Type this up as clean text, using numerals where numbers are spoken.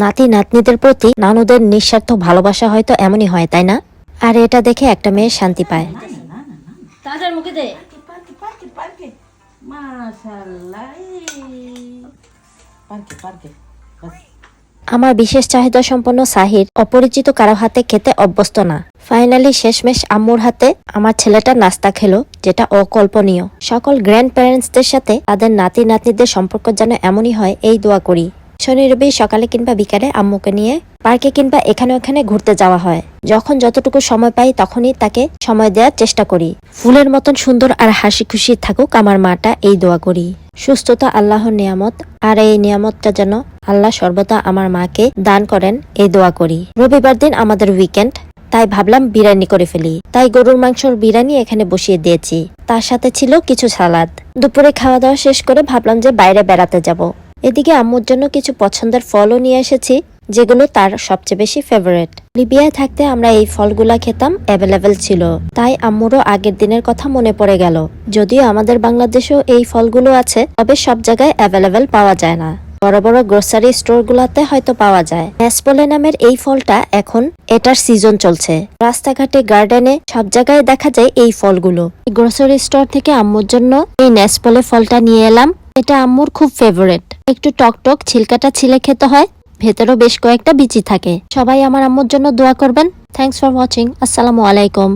নাতি নাতনিদের প্রতি নানুদের নিঃস্বার্থ ভালোবাসা হয়তো এমনই হয়, তাই না? আর এটা দেখে একটা মেয়ে শান্তি পায়। তাড়াতাড়ি মুখে দে। Parque. Masyaallah. Parque. Bas. আমার বিশেষ চাহিদা সম্পন্ন সাহির অপরিচিত কারো হাতে খেতে অভ্যস্ত না। ফাইনালি শেষমেশ আম্মুর হাতে আমার ছেলেটা নাস্তা খেলো, যেটা অকল্পনীয়। সকল গ্র্যান্ড প্যারেন্টসদের সাথে তাদের নাতি নাতনিদের সম্পর্ক যেন এমনই হয়, এই দোয়া করি। শনি রবি সকালে কিংবা বিকালে আম্মুকে নিয়ে পার্কে কিংবা এখানে ওখানে ঘুরতে যাওয়া হয়। যখন যতটুকু সময় পাই তখনই তাকে সময় দেওয়ার চেষ্টা করি। ফুলের মতন সুন্দর আর হাসি খুশি থাকুক আমার মাটা, এই দোয়া করি। সুস্থতা আল্লাহর নিয়ামত, আর এই নিয়ামতটা যেন আল্লাহ সর্বদা আমার মাকে দান করেন, এই দোয়া করি। রবিবার দিন আমাদের উইকেন্ড, তাই ভাবলাম বিরিয়ানি করে ফেলি। তাই গরুর মাংসর বিরিয়ানি এখানে বসিয়ে দিয়েছি, তার সাথে ছিল কিছু সালাদ। দুপুরে খাওয়া দাওয়া শেষ করে ভাবলাম যে বাইরে বেড়াতে যাব। এদিকে আম্মুর জন্য কিছু পছন্দের ফলও নিয়ে এসেছি, যেগুলো তার সবচেয়ে বেশি ফেভারিট। লিবিয়ায় থাকতে আমরা এই ফলগুলা খেতাম, অ্যাভেলেবেল ছিল, তাই আম্মুরও আগের দিনের কথা মনে পড়ে গেল। যদিও আমাদের বাংলাদেশেও এই ফলগুলো আছে, তবে সব জায়গায় অ্যাভেলেবেল পাওয়া যায় না। বড় বড় গ্রোসারি স্টোর গুলাতে হয়তো পাওয়া যায়। নেসপলে নামের এই ফলটা এখন এটার সিজন চলছে। রাস্তাঘাটে, গার্ডেনে সব জায়গায় দেখা যায় এই ফলগুলো। গ্রোসারি স্টোর থেকে আম্মুর জন্য এই নেসপলে ফলটা নিয়ে এলাম। এটা আম্মুর খুব ফেভারিট। একটু টক ছিলকাটা ছিলে খেতে হয়, ভেতরেও বেশ কয়েকটা বিচি থাকে। সবাই আমার আম্মুর জন্য দোয়া করবেন। Thanks for watching. আসসালামু আলাইকুম।